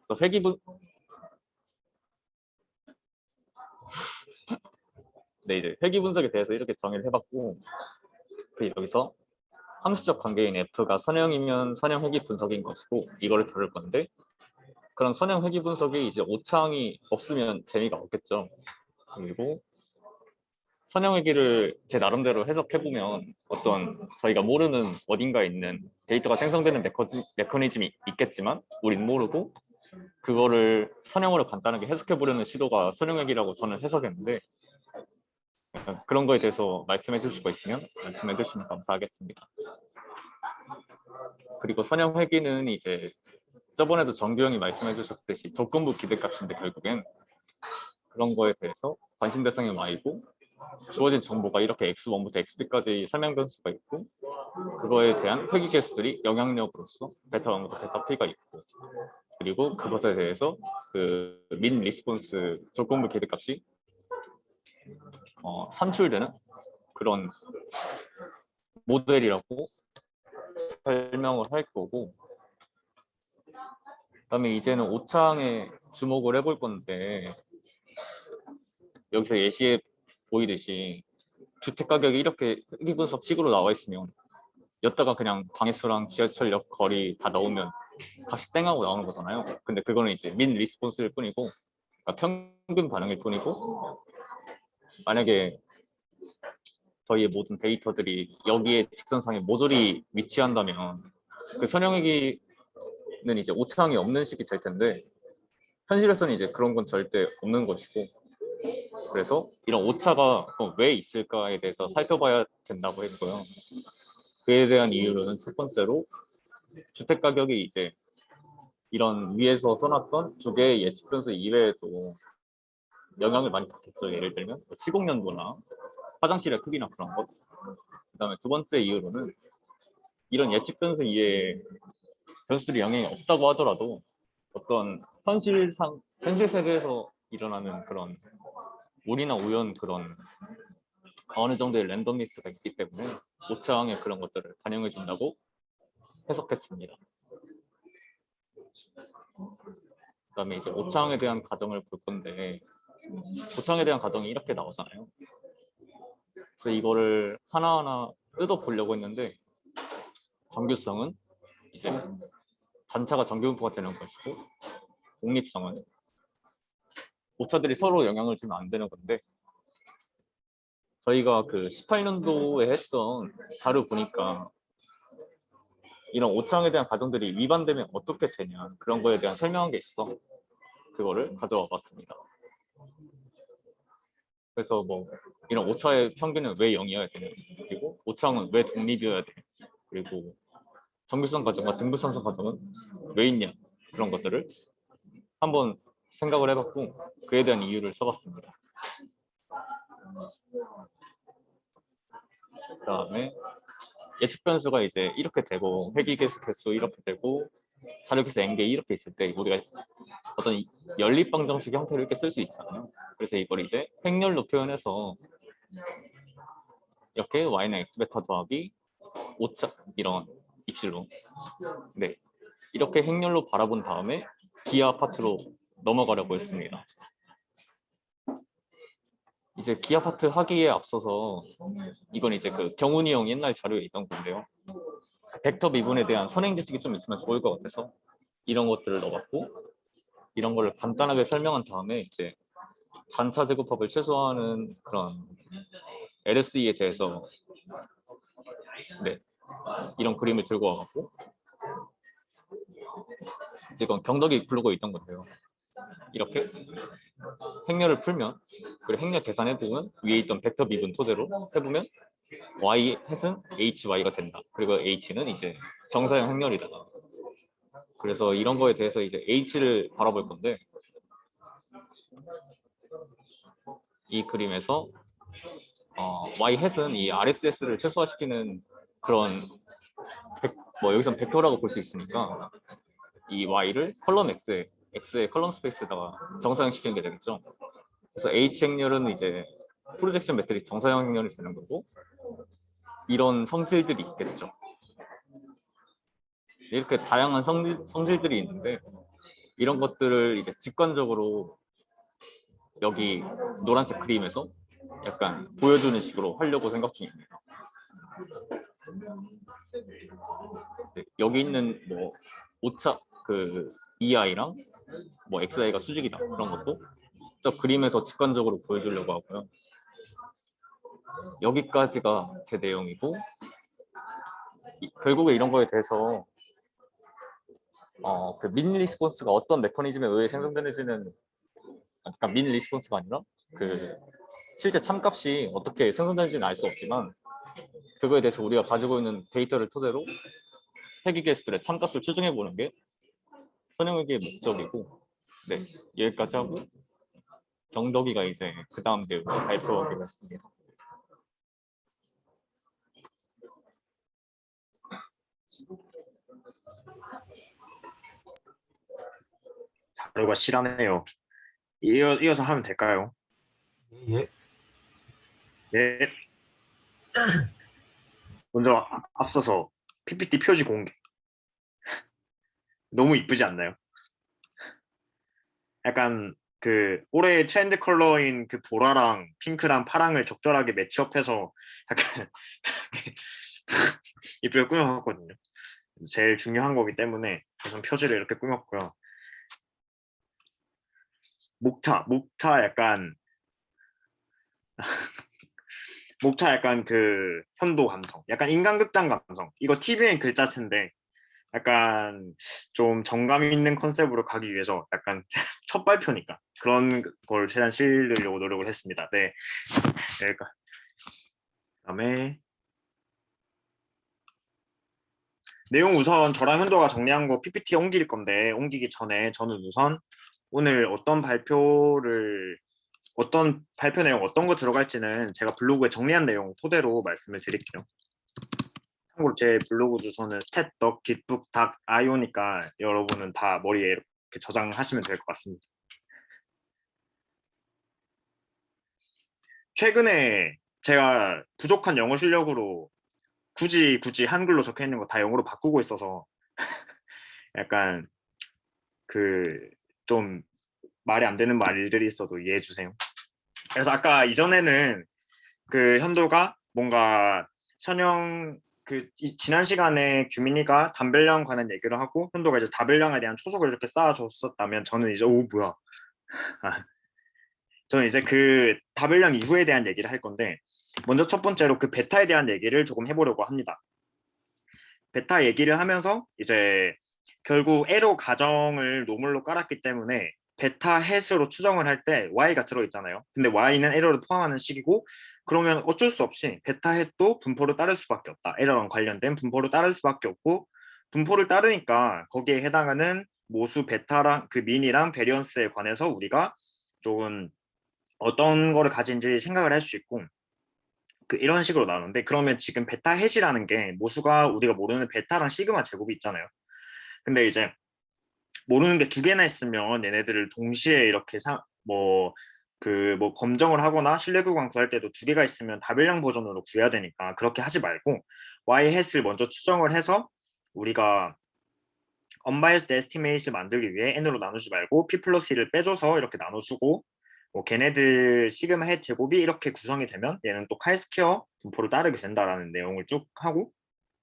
그래서 회귀분 네, 이제 회귀 분석에 대해서 이렇게 정의를 해봤고, 여기서 함수적 관계인 F가 선형이면 선형 회귀 분석인 것이고, 이거를 다룰 건데, 그런 선형 회귀 분석이 이제 오차항이 없으면 재미가 없겠죠. 그리고 선형 회귀를 제 나름대로 해석해보면 어떤 저희가 모르는 어딘가에 있는 데이터가 생성되는 메커니즘이 있겠지만 우린 모르고 그거를 선형으로 간단하게 해석해보려는 시도가 선형 회귀라고 저는 해석했는데, 그런 거에 대해서 말씀해 주실 거 있으면 말씀해 주시면 감사하겠습니다. 그리고 선형 회귀는 이제 저번에도 정규 형이 말씀해 주셨듯이 조건부 기대값인데, 결국엔 그런 거에 대해서 관심 대상이 Y고 주어진 정보가 이렇게 X1부터 XB까지 설명 변수가 있고, 그거에 대한 회귀 개수들이 영향력으로서 베타1부터 베타 P가 있고, 그리고 그것에 대해서 그 민 리스폰스 조건부 기대값이 산출되는 그런 모델이라고 설명을 할 거고, 그다음에 이제는 오차항에 주목을 해볼 건데, 여기서 예시에 보이듯이 주택 가격이 이렇게 회귀 분석식으로 나와 있으면 여기다가 그냥 방해수랑 지하철역 거리 다 넣으면 값이 땡하고 나오는 거잖아요. 근데 그거는 이제 민 리스폰스일 뿐이고, 그러니까 평균 반응일 뿐이고, 만약에 저희의 모든 데이터들이 여기에 직선상에 모조리 위치한다면 그 선형회귀는 이제 오차항이 없는 식이 될 텐데, 현실에서는 이제 그런 건 절대 없는 것이고, 그래서 이런 오차가 왜 있을까에 대해서 살펴봐야 된다고 했고요. 그에 대한 이유로는 첫 번째로 주택 가격이 이제 이런 위에서 써놨던 두 개의 예측 변수 이외에도 영향을 많이 받겠죠. 예를 들면 시공연도나 화장실의 크기나 그런 것. 그다음에 두 번째 이유로는 이런 예측 변수 이외에 변수들이 영향이 없다고 하더라도 어떤 현실 세계에서 일어나는 그런 운이나 우연, 그런 어느 정도의 랜덤리스가 있기 때문에 오차항의 그런 것들을 반영해 준다고 해석했습니다. 그다음에 이제 오차항에 대한 가정을 볼 건데, 오차항에 대한 가정이 이렇게 나오잖아요. 그래서 이거를 하나하나 뜯어 보려고 했는데, 정규성은 이제 단차가 정규분포가 되는 것이고, 독립성은 오차들이 서로 영향을 주면 안 되는 건데, 저희가 그 18년도에 했던 자료 보니까 이런 오차항에 대한 가정들이 위반되면 어떻게 되냐, 그런 거에 대한 설명한 게 있어. 그거를 가져와 봤습니다. 그래서 뭐 이런 오차의 평균은 왜 0이어야 되냐, 그리고 오차항은 왜 독립이어야 되냐, 그리고 정규성 가정과 등부상성 가정은 왜 있냐, 그런 것들을 한번 생각을 해봤고 그에 대한 이유를 써봤습니다. 그다음에 예측 변수가 이제 이렇게 되고 회귀 개수 이렇게 되고 자료 개수 n개 이렇게 있을 때 우리가 어떤 연립방 정식 형태로 이렇게 쓸 수 있잖아요. 그래서 이걸 이제 횡렬로 표현해서 이렇게 y는 x베타 더하기 오차 이런 입실로, 네, 이렇게 행렬로 바라본 다음에 기하 파트로 넘어가려고 했습니다. 이제 기하 파트 하기에 앞서서 이건 이제 그 경훈이 형 옛날 자료에 있던 건데요. 벡터 미분에 대한 선행 지식이 좀 있으면 좋을 것 같아서 이런 것들을 넣어봤고, 이런 거를 간단하게 설명한 다음에 이제 잔차 제곱합을 최소화하는 그런 LSE에 대해서, 네, 이런 그림을 들고 와갖고 이제 이건 경덕이 부르고 있던 건데요. 이렇게 행렬을 풀면, 그리고 행렬 계산해보면 위에 있던 벡터 미분 토대로 해보면 y 햇은 hy가 된다. 그리고 h는 이제 정사형 행렬이다. 그래서 이런 거에 대해서 이제 h를 바라볼 건데, 이 그림에서 y 햇은 이 RSS를 최소화시키는 그런 뭐 여기선 벡터라고 볼 수 있으니까 이 y를 컬럼 x의 컬럼 스페이스에다가 정사형시키는 게 되겠죠. 그래서 h 행렬은 이제 프로젝션 매트릭스 정사형 행렬이 되는 거고, 이런 성질들이 있겠죠. 이렇게 다양한 성질들이 있는데, 이런 것들을 이제 직관적으로 여기 노란색 그림에서 약간 보여주는 식으로 하려고 생각 중입니다. 네, 여기 있는 뭐 오차 그 EI랑 뭐 XI가 수직이다 그런 것도 저 그림에서 직관적으로 보여주려고 하고요. 여기까지가 제 내용이고 결국에 이런 거에 대해서 그 민 리스폰스가 어떤 메커니즘에 의해 생성되는지는 그러니까 민 리스폰스가 아니라 그 실제 참값이 어떻게 생성되는지는 알 수 없지만 그거에 대해서 우리가 가지고 있는 데이터를 토대로 회귀 개수들의 참값을 추정해 보는 게 선형회계의 목적이고 네 여기까지 하고 경덕이가 이제 그 다음 내용을 발표하기로 했습니다. 자료가 실하네요. 이어서 하면 될까요? 예. 네. 먼저 앞서서 PPT 표지 공개. 너무 이쁘지 않나요? 약간 그 올해 트렌드 컬러인 그 보라랑 핑크랑 파랑을 적절하게 매치업해서 약간 이쁘게 꾸며봤거든요. 제일 중요한 거기 때문에 우선 표지를 이렇게 꾸몄고요. 목차 약간 그 현도 감성, 약간 인간극장 감성. 이거 TVN 글자체인데 약간 좀 정감 있는 컨셉으로 가기 위해서 약간 첫 발표니까 그런 걸 최대한 실으려고 노력을 했습니다. 네, 그러니까 그다음에 내용 우선 저랑 현도가 정리한 거 PPT에 옮길 건데 옮기기 전에 저는 우선 오늘 어떤 발표 내용 어떤 거 들어갈지는 제가 블로그에 정리한 내용 토대로 말씀을 드릴게요. 참고로 제 블로그 주소는 stat.덕 깃북 닥 아이오니까 여러분은 다 머리에 이렇게 저장하시면 될 것 같습니다. 최근에 제가 부족한 영어 실력으로 굳이 한글로 적혀 있는 거 다 영어로 바꾸고 있어서 약간 그 좀 말이 안 되는 말들이 있어도 이해해 주세요. 그래서 아까 이전에는 그 현도가 뭔가 선영 지난 시간에 규민이가 담배량 관한 얘기를 하고 현도가 이제 담배량에 대한 초석을 이렇게 쌓아줬었다면 저는 이제 오 뭐야 저는 이제 그 담배량 이후에 대한 얘기를 할 건데 먼저 첫 번째로 그 베타에 대한 얘기를 조금 해보려고 합니다. 베타 얘기를 하면서 이제 결국 에러 가정을 노멀로 깔았기 때문에 베타 햇으로 추정을 할 때 y가 들어있잖아요. 근데 y는 에러를 포함하는 식이고 그러면 어쩔 수 없이 베타 햇도 분포를 따를 수밖에 없다. 에러랑 관련된 분포를 따를 수밖에 없고 분포를 따르니까 거기에 해당하는 모수 베타랑 그 민이랑 베리언스에 관해서 우리가 조금 어떤 거를 가진지 생각을 할 수 있고 이런 식으로 나오는데 그러면 지금 베타 햇이라는 게 모수가 우리가 모르는 베타랑 시그마 제곱이 있잖아요. 근데 이제 모르는 게 두 개나 있으면 얘네들을 동시에 이렇게 검정을 하거나 실내구간 구할 때도 두 개가 있으면 다별량 버전으로 구해야 되니까 그렇게 하지 말고 y 햇을 먼저 추정을 해서 우리가 unbiased estimate을 만들기 위해 n으로 나누지 말고 p 플러스 1을 빼줘서 이렇게 나눠주고 뭐 걔네들 시그마 햇 제곱이 이렇게 구성이 되면 얘는 또 칼스퀘어 분포를 따르게 된다라는 내용을 쭉 하고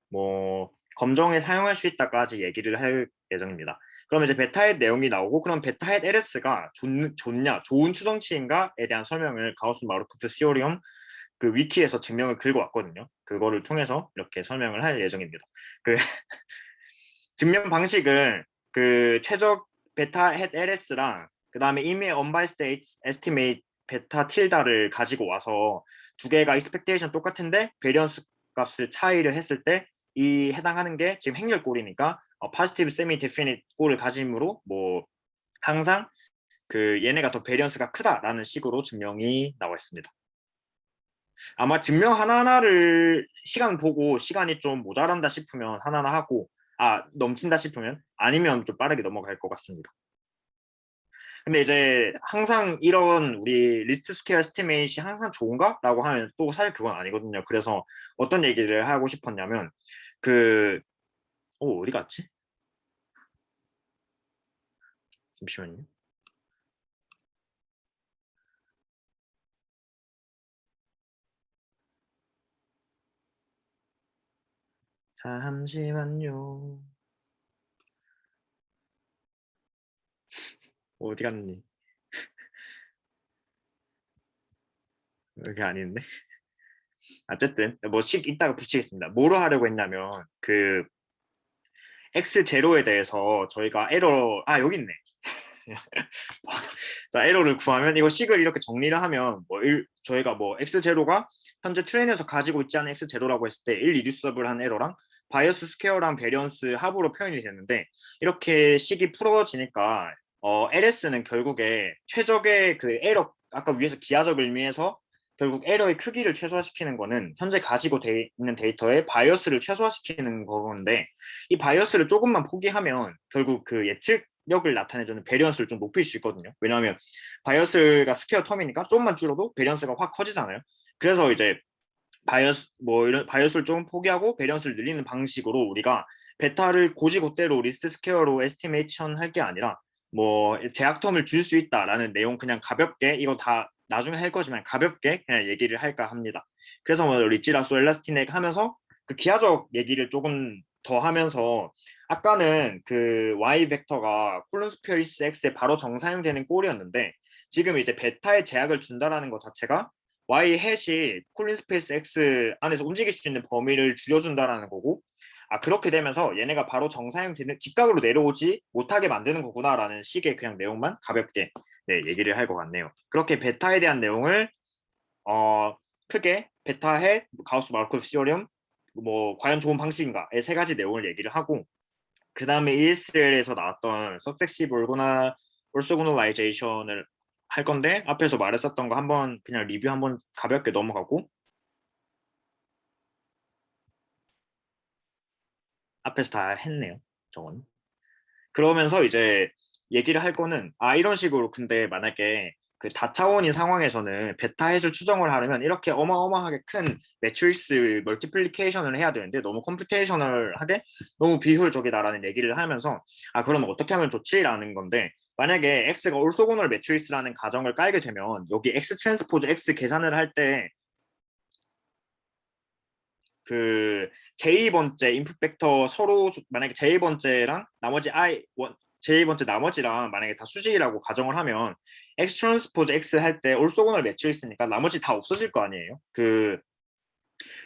뭐 검정에 사용할 수 있다까지 얘기를 할 예정입니다. 그럼 이제 베타햇 내용이 나오고 그럼 베타햇 LS가 좋은 추정치인가에 대한 설명을 가우스 마르코프 시오리움 그 위키에서 증명을 긁어왔거든요. 그거를 통해서 이렇게 설명을 할 예정입니다. 그 증명 방식을 그 최적 베타햇 LS랑 그 다음에 이미 unbiased estimate 베타 틸다를 가지고 와서 두 개가 expectation 똑같은데 베리언스 값을 차이를 했을 때 이 해당하는 게 지금 행렬꼴이니까 positive semi definite 꼴을 가짐으로 뭐 항상 그 얘네가 더 베리언스가 크다라는 식으로 증명이 나와 있습니다. 아마 증명 하나하나를 시간 보고 시간이 좀 모자란다 싶으면 하나하나 하고 넘친다 싶으면 아니면 좀 빠르게 넘어갈 것 같습니다. 근데 이제 항상 이런 우리 리스트 스퀘어 에스티메이트이 항상 좋은가? 라고 하면 또 사실 그건 아니거든요. 그래서 어떤 얘기를 하고 싶었냐면 어디 갔지? 잠시만요. 잠시만요. 어디 갔니? 여기 아닌데. 어쨌든 뭐씩 이따가 붙이겠습니다. 뭐로 하려고 했냐면 그 x0에 대해서 저희가 에러 여기 있네. 자, 에러를 구하면 이거 식을 이렇게 정리를 하면 저희가 뭐 x0가 현재 트레인에서 가지고 있지 않은 x0라고 했을 때 일리듀서블한 에러랑 바이어스 스퀘어랑 베리언스 합으로 표현이 되는데 이렇게 식이 풀어지니까 LS는 결국에 최적의 그 에러 아까 위에서 기하적 의미에서 결국 에러의 크기를 최소화시키는 거는 현재 가지고 있는 데이터의 바이어스를 최소화시키는 건데 이 바이어스를 조금만 포기하면 결국 그 예측력을 나타내주는 베리언스를 좀 높일 수 있거든요. 왜냐하면 바이어스가 스퀘어 텀이니까 조금만 줄어도 베리언스가 확 커지잖아요. 그래서 이제 이런 바이어스를 좀 포기하고 베리언스를 늘리는 방식으로 우리가 베타를 고지고대로 리스트 스퀘어로 에스티메이션 할 게 아니라 뭐 제약 텀을 줄 수 있다라는 내용 그냥 가볍게 이거 다 나중에 할 거지만 가볍게 그냥 얘기를 할까 합니다. 그래서 뭐 리치라소 엘라스티넥 하면서 그 기하적 얘기를 조금 더 하면서 아까는 그 y 벡터가 콜론 스페이스 x에 바로 정사용되는 꼴이었는데 지금 이제 베타에 제약을 준다라는 것 자체가 y 햇이 콜린 스페이스 x 안에서 움직일 수 있는 범위를 줄여준다라는 거고 그렇게 되면서 얘네가 바로 정사용되는 직각으로 내려오지 못하게 만드는 거구나라는 식의 그냥 내용만 가볍게 얘기를 할 것 같네요. 그렇게 베타에 대한 내용을 크게 베타 햇 가우스 마르코프 시오리엄 뭐 과연 좋은 방식인가의 세 가지 내용을 얘기를 하고 그 다음에 ESL에서 나왔던 석세시브 올소고놀라이제이션을 할 건데 앞에서 말했었던 거 한번 그냥 리뷰 한번 가볍게 넘어가고 앞에서 다 했네요. 저건. 그러면서 이제 얘기를 할 거는 이런 식으로 근데 만약에 그 다차원인 상황에서는 베타 햇을 추정을 하려면 이렇게 어마어마하게 큰 매트릭스 멀티플리케이션을 해야 되는데 너무 컴퓨테이셔널하게 너무 비효율적이다라는 얘기를 하면서 그러면 어떻게 하면 좋지라는 건데 만약에 x가 올소고널 매트릭스라는 가정을 깔게 되면 여기 x 트랜스포즈 x 계산을 할 때 그 j 번째 인풋 벡터 서로 만약에 j 번째랑 나머지 j 번째 나머지랑 만약에 다 수직이라고 가정을 하면 x 트랜스포즈 x 할 때 올소고널 매트릭스니까 나머지 다 없어질 거 아니에요.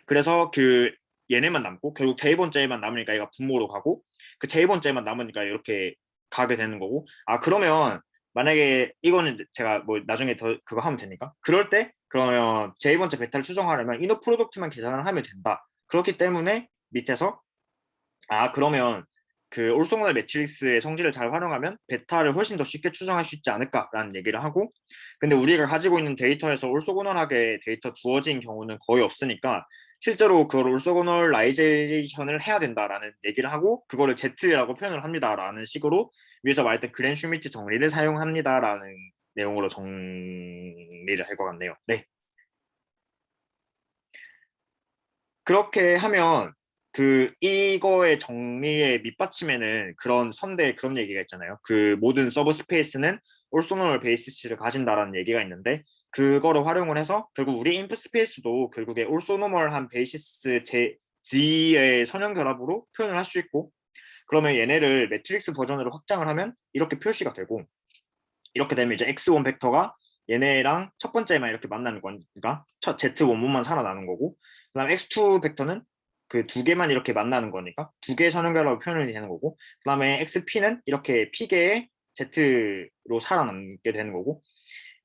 그래서 그 얘네만 남고 결국 j 번째만 남으니까 얘가 분모로 가고 그 j 번째만 남으니까 이렇게 가게 되는 거고 그러면 만약에 이거는 제가 뭐 나중에 더 그거 하면 되니까 그럴 때 그러면 j 번째 베타를 추정하려면 이너 프로덕트만 계산을 하면 된다. 그렇기 때문에 밑에서 그러면 그 올소고널 매트릭스의 성질을 잘 활용하면 베타를 훨씬 더 쉽게 추정할 수 있지 않을까라는 얘기를 하고 근데 우리가 가지고 있는 데이터에서 올소고널하게 데이터 주어진 경우는 거의 없으니까 실제로 그걸 올소고널라이제이션을 해야 된다라는 얘기를 하고 그거를 Z라고 표현을 합니다라는 식으로 위에서 말했던 그랜 슈미트 정리를 사용합니다라는 내용으로 정리를 할 것 같네요. 네. 그렇게 하면 그 이거의 정리의 밑받침에는 그런 선대 그런 얘기가 있잖아요. 그 모든 서브 스페이스는 올소노멀 베이시스를 가진다라는 얘기가 있는데 그거를 활용을 해서 결국 우리 인풋 스페이스도 결국에 올소노멀한 베이시스 G의 선형 결합으로 표현을 할 수 있고 그러면 얘네를 매트릭스 버전으로 확장을 하면 이렇게 표시가 되고 이렇게 되면 이제 X1 벡터가 얘네랑 첫 번째만 이렇게 만나는 거니까 첫 Z 원본만 살아나는 거고 그다음 X2 벡터는 그 두 개만 이렇게 만나는 거니까 두 개의 선형결합으로 표현이 되는 거고 그다음에 XP는 이렇게 P개의 Z로 살아남게 되는 거고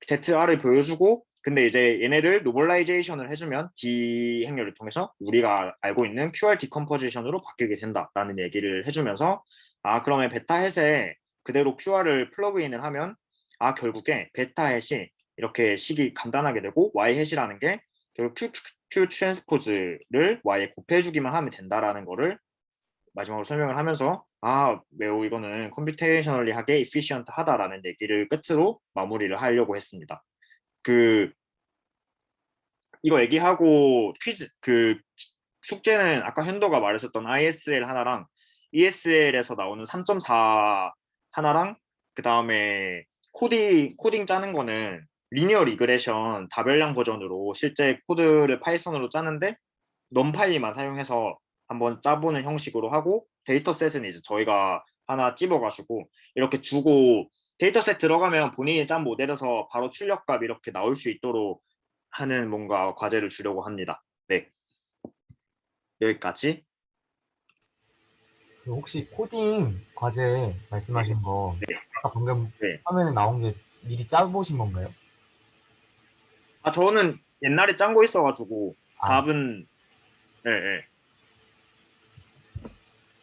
ZR을 보여주고 근데 이제 얘네를 노멀라이제이션을 해주면 D 행렬을 통해서 우리가 알고 있는 QR 디컴포지션으로 바뀌게 된다라는 얘기를 해주면서 그러면 베타 햇에 그대로 QR을 플러그인을 하면 결국에 베타 햇이 이렇게 식이 간단하게 되고 Y 햇이라는 게 결국 Q 트랜스포즈를 Y에 곱해주기만 하면 된다라는 거를 마지막으로 설명을 하면서 매우 이거는 컴퓨테이셔널리하게 이피시언트하다라는 얘기를 끝으로 마무리를 하려고 했습니다. 그 이거 얘기하고 퀴즈 그 숙제는 아까 현도가 말했었던 ISL 하나랑 ESL에서 나오는 3.4 하나랑 그 다음에 코딩 짜는 거는 리니어 리그레션 다별량 버전으로 실제 코드를 파이썬으로 짜는데 넌파일만 사용해서 한번 짜보는 형식으로 하고 데이터셋은 이제 저희가 하나 찝어가지고 이렇게 주고 데이터셋 들어가면 본인이 짠 모델에서 바로 출력값 이렇게 나올 수 있도록 하는 뭔가 과제를 주려고 합니다. 네, 여기까지. 그 혹시 코딩 과제 말씀하신 거 네, 아까 방금 네. 화면에 나온 게 미리 짜보신 건가요? 아 저는 옛날에 짠 거 있어가지고 아, 답은 네, 네.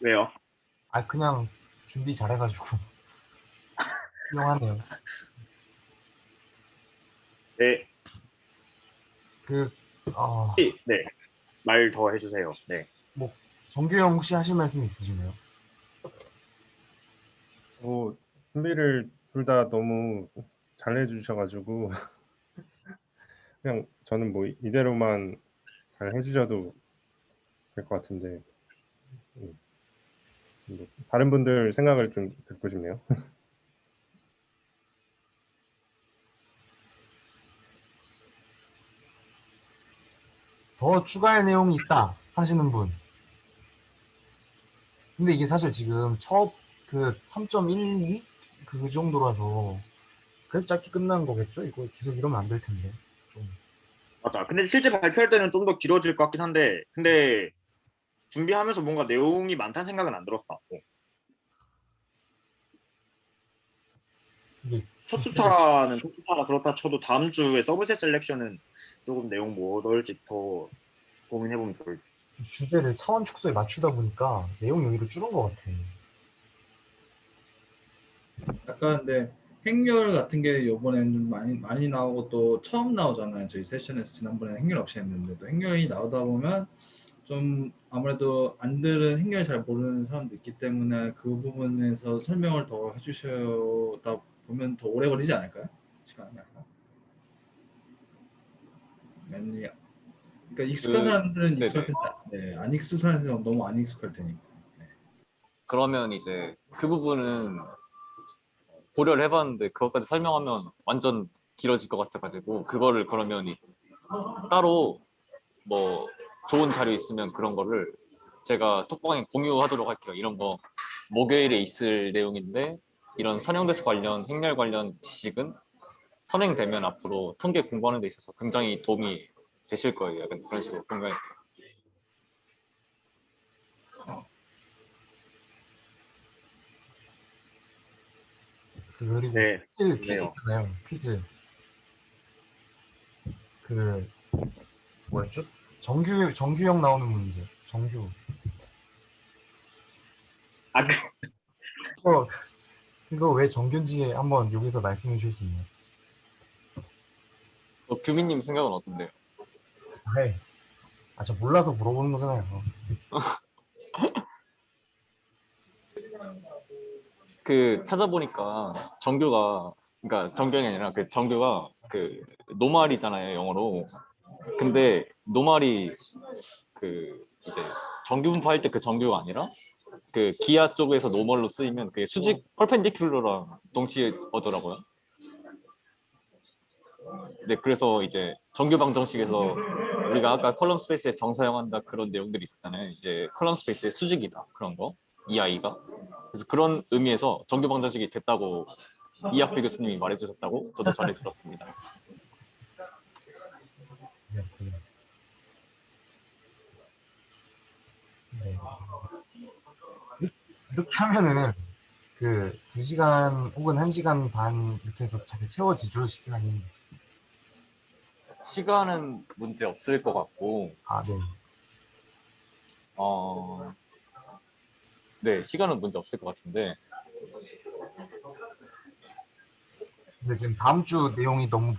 왜요? 그냥 준비 잘해가지고 훌륭하네요. 네, 그, 어, 네. 말 더 해주세요. 네. 뭐 정규 형 혹시 하실 말씀 있으신가요? 준비를 둘 다 너무 잘 해주셔가지고 그냥 저는 뭐 이대로만 잘 해주셔도 될 것 같은데 뭐 다른 분들 생각을 좀 듣고 싶네요. 더 추가할 내용이 있다 하시는 분. 근데 이게 사실 지금 첫 그 3.12 그 정도라서 그래서 짧게 끝난 거겠죠? 이거 계속 이러면 안 될 텐데. 좀. 맞아. 근데 실제 발표할 때는 좀 더 길어질 것 같긴 한데, 근데 준비하면서 뭔가 내용이 많다는 생각은 안 들었다. 이게 첫 주차는 첫 주차라 그렇다 쳐도 다음 주에 서브셋 셀렉션은 조금 내용 뭐 넣을지 더 고민해보면 좋을 듯. 주제를 차원 축소에 맞추다 보니까 내용이 오히려 줄은 것 같아. 약간 근데 행렬 같은 게 이번에는 좀 많이 나오고 또 처음 나오잖아요. 저희 세션에서 지난번에는 행렬 없이 했는데 또 행렬이 나오다 보면 좀 아무래도 안 들은 행렬 잘 모르는 사람도 있기 때문에 그 부분에서 설명을 더 해주셔다 보면 더 오래 걸리지 않을까요? 시간이 약간. 아니, 그러니까 익숙한 사람들은 네네. 익숙할 텐데 안 익숙한 사람들은 너무 안 익숙할 테니까. 그러면 이제 그 부분은 고려를 해봤는데 그것까지 설명하면 완전 길어질 것 같아가지고 그거를 그러면 따로 뭐 좋은 자료 있으면 그런 거를 제가 톡방에 공유하도록 할게요. 이런 거 목요일에 있을 내용인데 이런 선형대수 관련 행렬 관련 지식은 선행되면 앞으로 통계 공부하는 데 있어서 굉장히 도움이 되실 거예요. 약간 그런 식으로 공유할게요. 그리고 네, 퀴즈 좋네요. 있잖아요. 퀴즈. 그 뭐였죠? 정규형 나오는 문제. 정규. 아, 어, 이거 왜 정규인지 한번 여기서 말씀해 주실 수 있나요? 규민님 생각은 어떤데요? 네. 저 몰라서 물어보는 거잖아요. 그 찾아보니까 정규가 그러니까 정규형이 아니라 그 정규가 그 노말이잖아요, 영어로. 근데 노말이 그 이제 정규 분포할 때 그 정규가 아니라 그 기하 쪽에서 노멀로 쓰이면 그게 수직 퍼펜디큘러랑 동치어더라고요. 네, 그래서 이제 정규 방정식에서 우리가 아까 컬럼 스페이스에 정사용한다 그런 내용들이 있었잖아요. 이제 컬럼 스페이스의 수직이다 그런 거 EI가. 그래서 그런 의미에서 정규 방정식이 됐다고 이학표 교수님이 말해주셨다고 저도 전해 들었습니다. 네, 네. 이렇게 하면은 그 2시간 혹은 1시간 반 이렇게 해서 잘 채워지죠, 시간이. 시간은 문제 없을 것 같고, 네. 네, 시간은 문제 없을 것 같은데, 근데 지금 다음 주 내용이 너무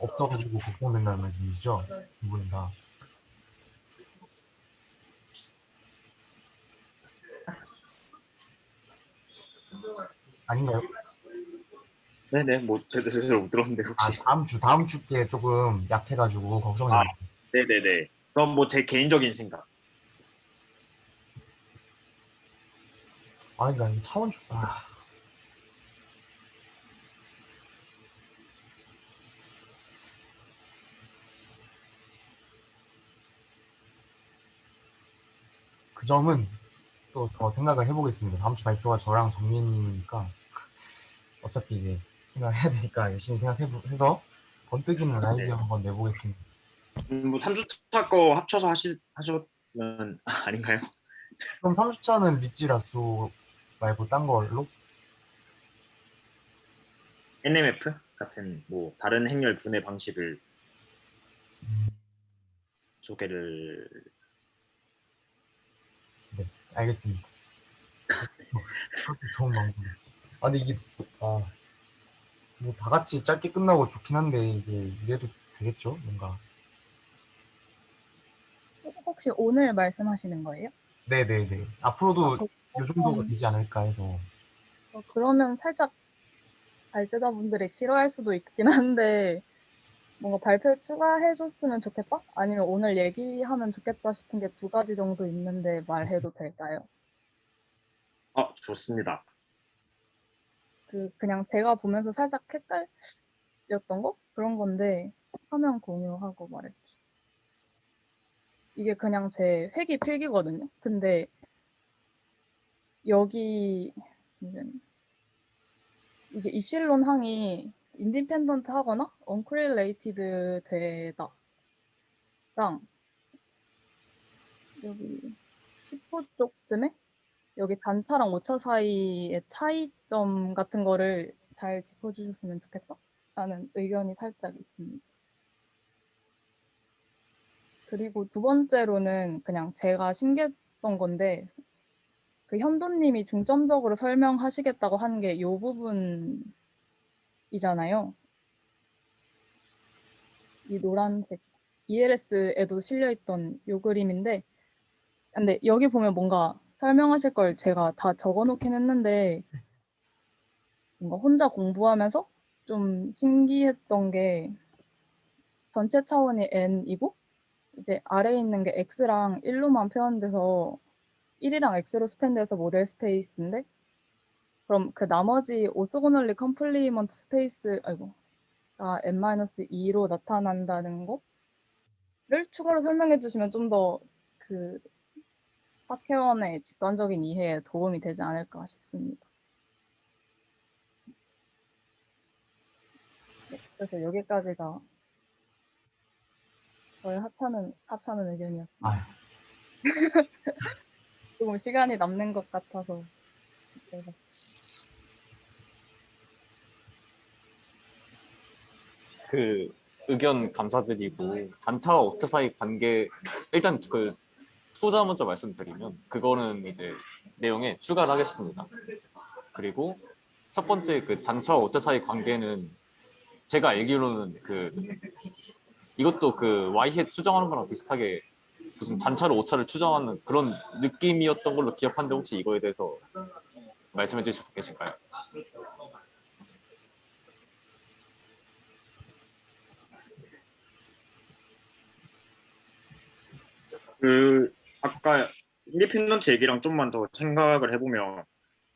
없어가지고 걱정된다는 말씀이시죠? 두 분 다. 아닌가요? 네네, 뭐 제대로 못 들었는데 혹시. 다음 주께 조금 약해가지고 걱정이 아, 돼요. 네네네. 그럼 뭐 제 개인적인 생각. 나 이게 차원주, 그 점은 또 더 생각을 해보겠습니다. 다음 주 발표가 저랑 정민님이니까 어차피 이제 생각을 해야 되니까 열심히 생각해서 번뜩이는 아이디어 한번 내보겠습니다. 뭐 3주차 거 합쳐서 하셨면 아닌가요? 그럼 3주차는 리찌라쏘 말고 딴 걸로? NMF 같은 뭐 다른 행렬 분해 방식을 소개를. 네, 알겠습니다. 그것도 좋은 방법이에요. 근데 이게 뭐 다 같이 짧게 끝나고 좋긴 한데 이게 이래도 되겠죠? 뭔가. 혹시 오늘 말씀하시는 거예요? 네네네. 앞으로도 이 정도가 그럼, 되지 않을까 해서. 그러면 살짝 발제자분들이 싫어할 수도 있긴 한데 뭔가 발표 추가해줬으면 좋겠다? 아니면 오늘 얘기하면 좋겠다 싶은 게 두 가지 정도 있는데 말해도 될까요? 좋습니다. 그냥 제가 보면서 살짝 헷갈렸던 거? 그런 건데 화면 공유하고 말할게요. 이게 그냥 제 회기 필기거든요. 근데 여기 잠시만요. 이게 입실론 항이 인디펜던트 하거나 언코릴레이티드 되다랑 여기 10호 쪽쯤에 여기 단차랑 오차 사이의 차이점 같은 거를 잘 짚어주셨으면 좋겠다 라는 의견이 살짝 있습니다. 그리고 두 번째로는 그냥 제가 신기했던 건데 그 현도님이 중점적으로 설명하시겠다고 한 게 이 부분이잖아요. 이 노란색 ELS에도 실려있던 요 그림인데 근데 여기 보면 뭔가 설명하실 걸 제가 다 적어놓긴 했는데 뭔가 혼자 공부하면서 좀 신기했던 게 전체 차원이 n이고 이제 아래에 있는 게 x랑 1로만 표현돼서 1이랑 x로 스팬돼서 모델 스페이스인데 그럼 그 나머지 오소고널리 컴플리먼트 스페이스 가 n-2로 나타난다는 거를 추가로 설명해 주시면 좀 더 그 학회원의 직관적인 이해에 도움이 되지 않을까 싶습니다. 네, 그래서 여기까지가 저의 하찮은 의견이었습니다. 아, 조금 시간이 남는 것 같아서. 그래서. 그 의견 감사드리고 잔차와 오차 사이 관계 일단 그 투자 먼저 말씀드리면 그거는 이제 내용에 추가를 하겠습니다. 그리고 첫 번째 그 잔차와 오차 사이 관계는 제가 알기로는 그 이것도 그 y헤 추정하는 거랑 비슷하게 무슨 잔차로 오차를 추정하는 그런 느낌이었던 걸로 기억하는데 혹시 이거에 대해서 말씀해 주실 분 계실까요? 아까 인디펜던트 얘기랑 좀만 더 생각을 해보면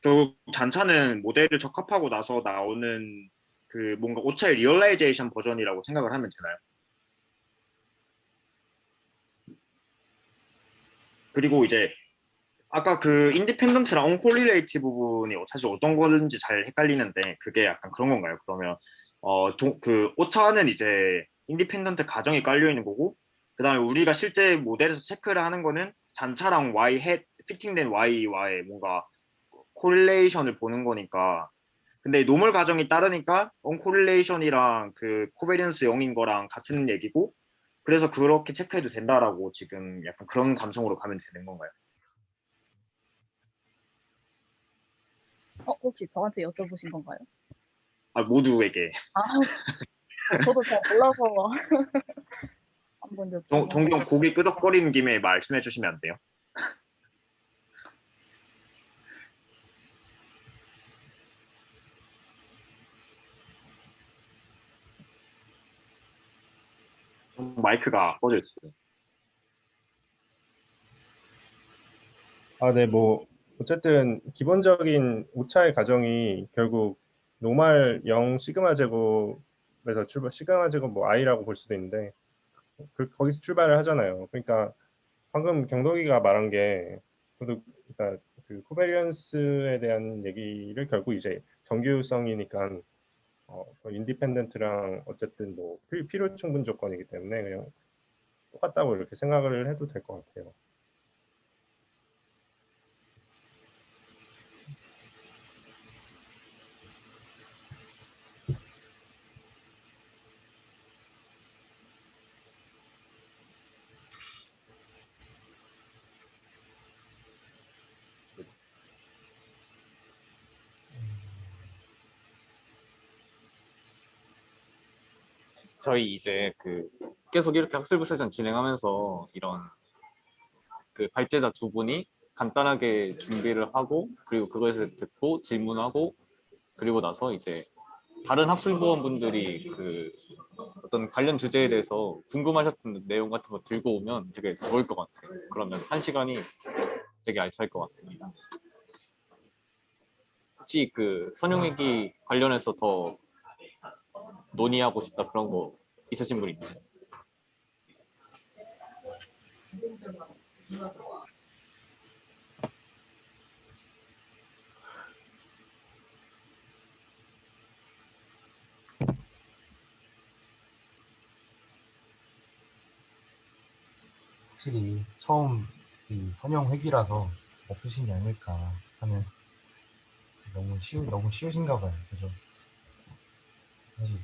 결국 잔차는 모델을 적합하고 나서 나오는 그 뭔가 오차의 리얼라이제이션 버전이라고 생각을 하면 되나요? 그리고 이제 아까 그 인디펜던트랑 온콜리레이티 부분이 사실 어떤 거든지 잘 헷갈리는데 그게 약간 그런 건가요? 그러면 그 오차는 이제 인디펜던트 가정이 깔려 있는 거고 그다음에 우리가 실제 모델에서 체크를 하는 거는 잔차랑 y 햇 피팅된 y와의 뭔가 코릴레이션을 보는 거니까 근데 노멀 가정이 따르니까 언코릴레이션이랑 그 코베리언스 0인 거랑 같은 얘기고 그래서 그렇게 체크해도 된다라고 지금 약간 그런 감성으로 가면 되는 건가요? 혹시 저한테 여쭤보신 건가요? 모두에게. 저도 잘 몰라서 한번 여쭤보고. 동경 고개 끄덕거리는 김에 말씀해 주시면 안 돼요? 마이크가 꺼져 있어요. 네, 뭐 어쨌든 기본적인 오차의 가정이 결국 노말 0 시그마 제곱에서 시그마 제곱 뭐 i라고 볼 수도 있는데 거기서 출발을 하잖아요. 그러니까 방금 경덕이가 말한 게 저도 그러니까 그 코베리언스에 대한 얘기를 결국 이제 정규성이니까 인디펜던트랑 어쨌든 뭐 필요 충분 조건이기 때문에 그냥 똑같다고 이렇게 생각을 해도 될 것 같아요. 저희 이제 그 계속 이렇게 학술부 세션 진행하면서 이런 그 발제자 두 분이 간단하게 준비를 하고 그리고 그것을 듣고 질문하고 그리고 나서 이제 다른 학술부원분들이 그 어떤 관련 주제에 대해서 궁금하셨던 내용 같은 거 들고 오면 되게 좋을 것 같아요. 그러면 한 시간이 되게 알찰 것 같습니다. 혹시 그 선용회기 관련해서 더 논의하고 싶다 그런 거 있으신 분 있나요? 확실히 처음 이 선형 회기라서 없으신 게 아닐까 하는 너무 쉬우신가 봐요. 그죠? 사실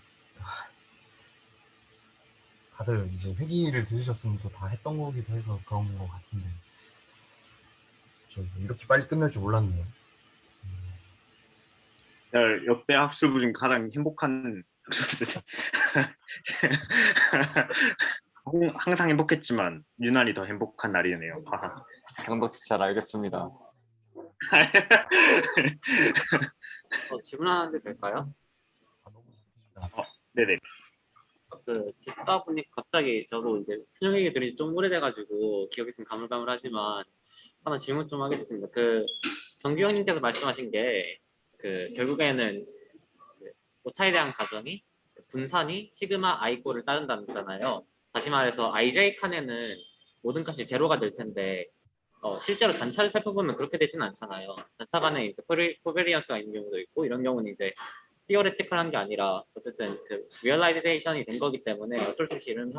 다들 이제 회기를 들으셨으면 또 다 했던 거기도 해서 그런 거 같은데 저 이렇게 빨리 끝날 줄 몰랐네요. 역대 학술부 중 가장 행복한 학술부. 항상 행복했지만 유난히 더 행복한 날이네요. 경덕씨 잘 알겠습니다. 질문하는데 될까요? 너무 좋습니다. 네네. 듣다 보니 갑자기 저도 이제 수능 얘기 들은 지 좀 오래돼가지고 기억이 좀 가물가물하지만 한번 질문 좀 하겠습니다. 정규 형님께서 말씀하신 게 결국에는 오차에 대한 가정이 분산이 시그마 i꼴을 따른다는 거잖아요. 다시 말해서 ij 칸에는 모든 값이 제로가 될 텐데 실제로 잔차를 살펴보면 그렇게 되지는 않잖아요. 잔차 간에 이제 코베리언스가 있는 경우도 있고 이런 경우는 이제 티어레티컬한 게 아니라 어쨌든 리얼라이제이션이 된 거기 때문에 어쩔 수 없이 이런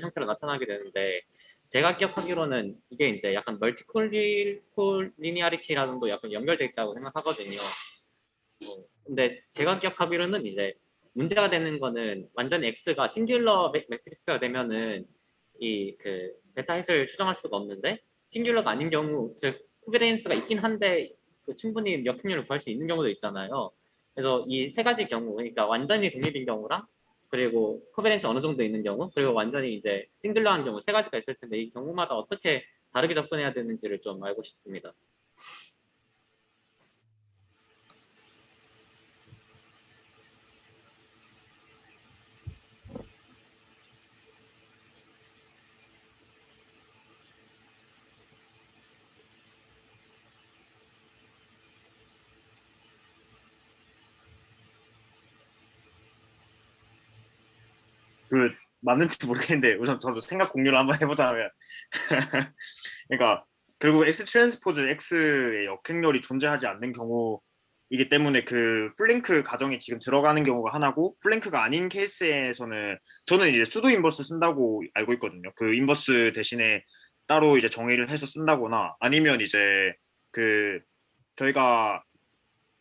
형태로 나타나게 되는데 제가 기억하기로는 이게 이제 약간 멀티콜리니아리티라는 도 약간 연결돼 있다고 생각하거든요. 근데 제가 기억하기로는 이제 문제가 되는 거는 완전히 x가 싱귤러 매트리스가 되면은 베타 햇을 추정할 수가 없는데 싱귤러가 아닌 경우 즉 코베리언스가 있긴 한데 충분히 역행률을 구할 수 있는 경우도 있잖아요. 그래서 이 세 가지 경우 그러니까 완전히 독립인 경우랑 그리고 코베리언스 어느 정도 있는 경우 그리고 완전히 이제 싱글러한 경우 세 가지가 있을 텐데 이 경우마다 어떻게 다르게 접근해야 되는지를 좀 알고 싶습니다. 맞는지 모르겠는데 우선 저도 생각 공유를 한번 해보자면 그러니까 결국 X 트랜스포즈 X의 역행렬이 존재하지 않는 경우이기 때문에 플랭크 가정이 지금 들어가는 경우가 하나고 플랭크가 아닌 케이스에서는 저는 이제 수도 인버스 쓴다고 알고 있거든요. 인버스 대신에 따로 이제 정의를 해서 쓴다거나 아니면 이제 저희가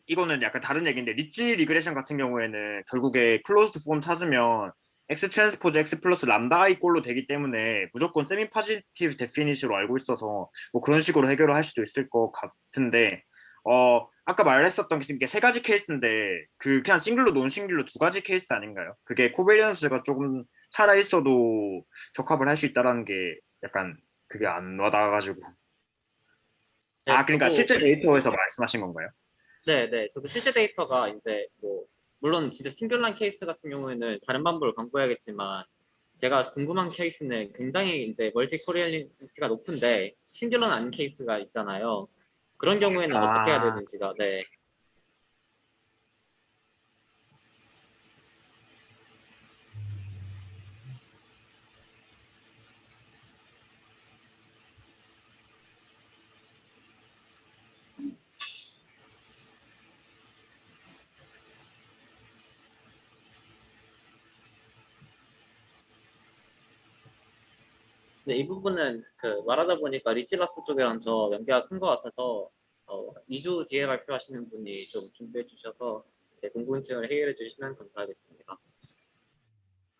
이거는 약간 다른 얘기인데 리치 리그레션 같은 경우에는 결국에 클로즈드 폼 찾으면 X 트랜스포즈 X 플러스 람다 I 꼴로 되기 때문에 무조건 세미 파지티브 데피니시로 알고 있어서 뭐 그런 식으로 해결을 할 수도 있을 것 같은데 아까 말했었던 게 세 가지 케이스인데 그냥 싱글로 논 싱글로 두 가지 케이스 아닌가요? 그게 코베리언스가 조금 살아 있어도 적합을 할 수 있다라는 게 약간 그게 안 와닿아가지고 그러니까 실제 데이터에서 말씀하신 건가요? 네. 저도 실제 데이터가 이제 물론 진짜 싱글한 케이스 같은 경우에는 다른 방법을 강구해야겠지만 제가 궁금한 케이스는 굉장히 이제 멀티 코리얼리티가 높은데 싱글러는 아닌 케이스가 있잖아요. 그런 경우에는 어떻게 해야 되는지가 네. 근데 이 부분은 그 말하다 보니까 리치라스 쪽이랑 저 연계가 큰 것 같아서 2주 뒤에 발표하시는 분이 좀 준비해 주셔서 제 궁금증을 해결해 주시면 감사하겠습니다.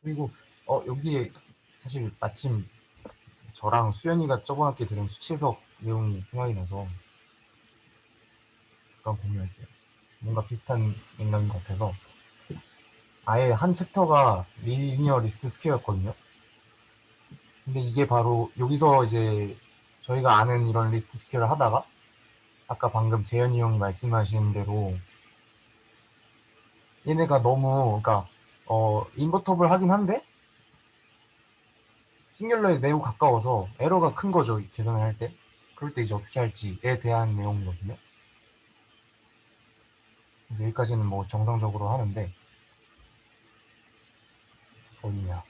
그리고 여기에 사실 마침 저랑 수연이가 저번 학기에 들은 수치해석 내용이 생각이 나서 잠깐 공유할게요. 뭔가 비슷한 맥락인 것 같아서 아예 한 챕터가 리니어 리스트 스퀘어였거든요. 근데 이게 바로 여기서 이제 저희가 아는 이런 리스트 스퀘어를 하다가 아까 방금 재현이 형이 말씀하신 대로 얘네가 너무 그러니까 인버터블 하긴 한데 싱귤러에 매우 가까워서 에러가 큰 거죠, 계산을 할 때. 그럴 때 이제 어떻게 할지에 대한 내용이거든요. 그래서 여기까지는 뭐 정상적으로 하는데 어디냐.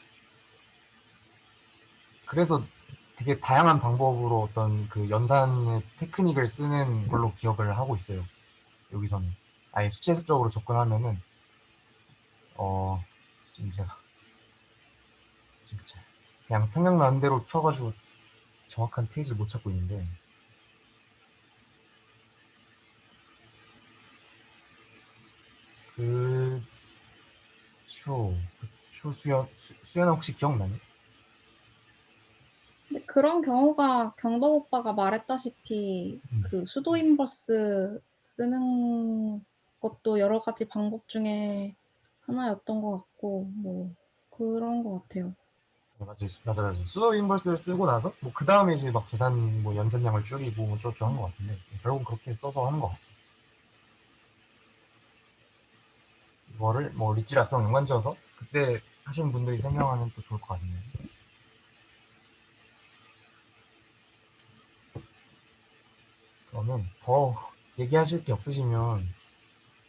그래서 되게 다양한 방법으로 어떤 그 연산의 테크닉을 쓰는 걸로 기억을 하고 있어요. 여기서는 아예 수치해석적으로 접근하면은 지금 제가 진짜 그냥 생각나는 대로 켜가지고 정확한 페이지를 못 찾고 있는데 수연아 혹시 기억나니? 근데 그런 경우가 경덕 오빠가 말했다시피 그 수도 인버스 쓰는 것도 여러 가지 방법 중에 하나였던 것 같고 뭐 그런 것 같아요. 맞아. 수도 인버스를 쓰고 나서 뭐 그 다음에 이제 막 계산 뭐 연산량을 줄이고 뭐 어쩌고 한 것 같은데 결국은 그렇게 써서 하는 것 같습니다. 이거를 뭐 리치라스랑 연관지어서 그때 하시는 분들이 설명하면 또 좋을 것 같네요. 그러면 더 얘기하실 게 없으시면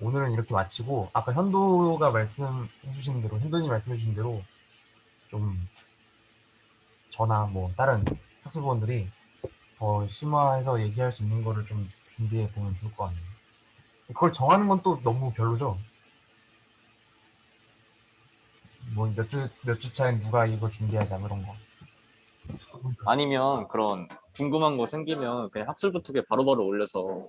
오늘은 이렇게 마치고 아까 현도가 말씀해주신 대로 현도님 말씀해주신 대로 좀 저나 뭐 다른 학습원들이 더 심화해서 얘기할 수 있는 거를 좀 준비해 보면 좋을 것 같네요. 그걸 정하는 건 또 너무 별로죠. 뭐 몇 주 차에 누가 이거 준비하자 그런 거. 아니면 그런 궁금한 거 생기면 그냥 학술부특에 바로바로 올려서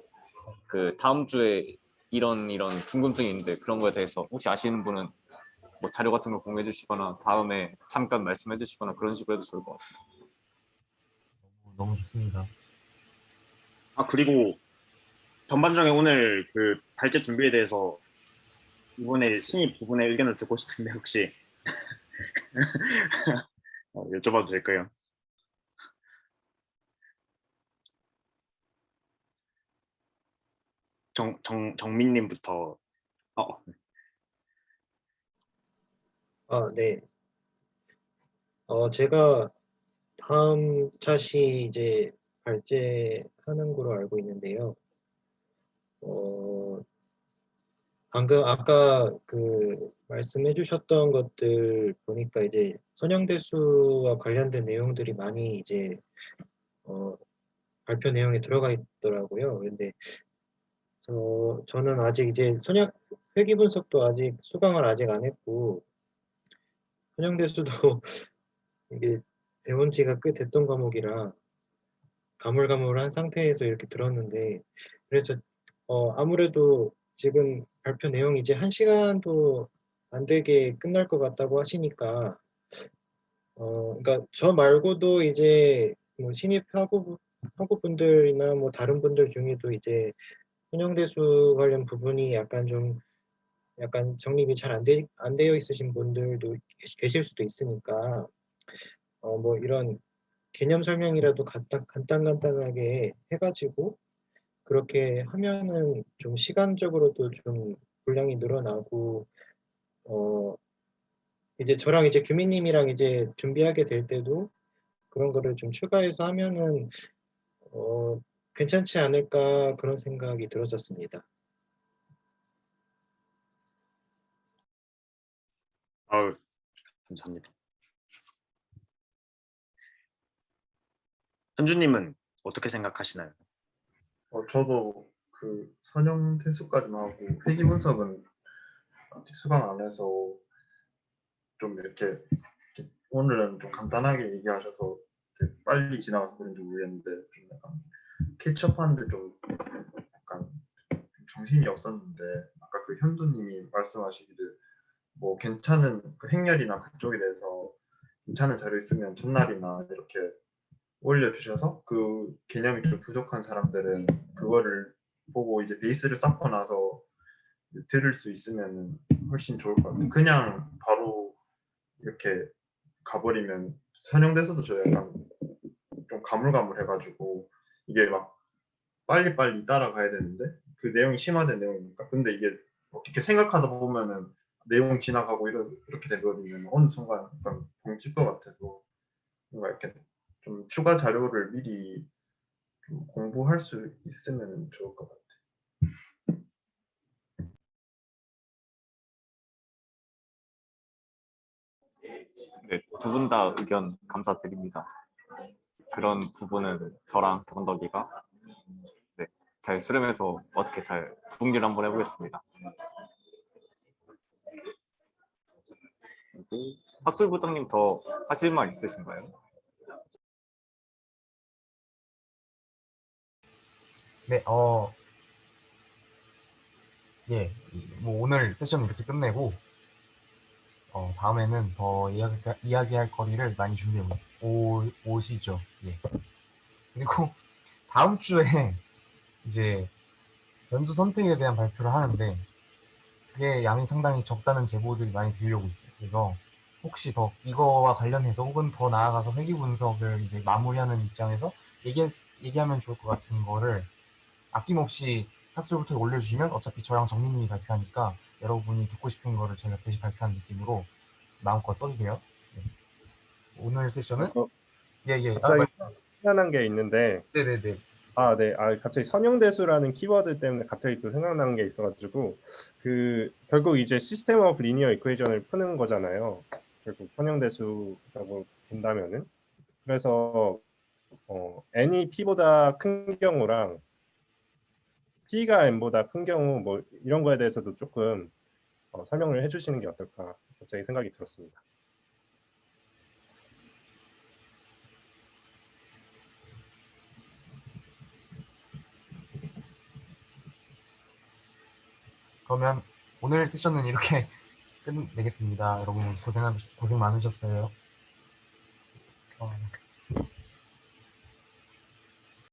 그 다음 주에 이런 궁금증이 있는데 그런 거에 대해서 혹시 아시는 분은 뭐 자료 같은 거 공유해 주시거나 다음에 잠깐 말씀해 주시거나 그런 식으로 해도 좋을 것 같아요. 너무 좋습니다. 그리고 전반적인 오늘 그 발제 준비에 대해서 이번에 신입 부분의 의견을 듣고 싶은데 혹시 여쭤봐도 될까요? 정민님부터. 네. 제가 다음 차시 이제 발제하는 거로 알고 있는데요. 방금 아까 그 말씀해 주셨던 것들 보니까 이제 선형대수와 관련된 내용들이 많이 이제 발표 내용에 들어가 있더라고요. 근데 저는 아직 이제 회귀 분석도 아직 수강을 아직 안 했고 선형대수도 이게 배운 지가 꽤 됐던 과목이라 가물가물한 상태에서 이렇게 들었는데 그래서 아무래도 지금 발표 내용이 이제 1시간도 안 되게 끝날 것 같다고 하시니까 그러니까 저 말고도 이제 뭐 신입 학우분들이나 뭐 다른 분들 중에도 이제 선형대수 관련 부분이 약간 정립이 잘 안 되어 있으신 분들도 계실 수도 있으니까 뭐 이런 개념 설명이라도 간단하게 해가지고 그렇게 하면은 좀 시간적으로도 좀 분량이 늘어나고 이제 저랑 이제 규민님이랑 이제 준비하게 될 때도 그런 거를 좀 추가해서 하면은 괜찮지 않을까 그런 생각이 들었었습니다. 감사합니다. 현주님은 어떻게 생각하시나요? 저도 그 선형 퇴수까지만 하고 회귀 분석은 아직 수강 안 해서 좀 이렇게 오늘은 좀 간단하게 얘기하셔서 이렇게 빨리 지나가서 그런지 모르겠는데 좀 약간 캐치업하는데 좀 약간 정신이 없었는데 아까 그 현도님이 말씀하시기를 뭐 괜찮은 그 행렬이나 그쪽에 대해서 괜찮은 자료 있으면 전날이나 이렇게 올려주셔서 그 개념이 좀 부족한 사람들은 그거를 보고 이제 베이스를 쌓고 나서 들을 수 있으면 훨씬 좋을 것 같아요. 그냥 바로 이렇게 가버리면 선영돼서도 저 약간 좀 가물가물해가지고 이게 막 빨리빨리 따라가야 되는데 그 내용이 심화된 내용이니까 근데 이게 어떻게 생각하다 보면은 내용 지나가고 이렇게 되버리면 어느 순간 약간 벙칠 것 같아서 뭔가 이렇게 좀 추가 자료를 미리 좀 공부할 수 있으면 좋을 것 같아요. 네, 두 분 다 의견 감사드립니다. 그런 부분은 저랑 경덕이가 네, 잘 수렴해서 어떻게 잘 분기를 한번 해보겠습니다. 그리고 학술부장님 더 하실 말 있으신가요? 네, 예, 뭐 오늘 세션 이렇게 끝내고 다음에는 더 이야기할 거리를 많이 준비해 오시죠. 예. 그리고 다음 주에 이제 연수 선택에 대한 발표를 하는데 그게 양이 상당히 적다는 제보들이 많이 들려오고 있어요. 그래서 혹시 더 이거와 관련해서 혹은 더 나아가서 회귀 분석을 이제 마무리하는 입장에서 얘기하면 좋을 것 같은 거를 아낌없이 학술부터 올려주시면 어차피 저랑 정민님이 발표하니까 여러분이 듣고 싶은 거를 저희가 대신 발표하는 느낌으로 마음껏 써주세요. 네. 오늘 세션은 예예. 갑자기 생각난 게 있는데 네네네. 네. 갑자기 선형대수라는 키워드 때문에 갑자기 또 생각나는 게 있어가지고 결국 이제 시스템 오브 리니어 이퀘이션을 푸는 거잖아요. 결국 선형대수라고 본다면은 그래서 n이 p보다 큰 경우랑 p가 n보다 큰 경우 뭐 이런 거에 대해서도 조금 설명을 해주시는 게 어떨까 갑자기 생각이 들었습니다. 그러면 오늘 세션은 이렇게 끝내겠습니다. 여러분 고생 많으셨어요.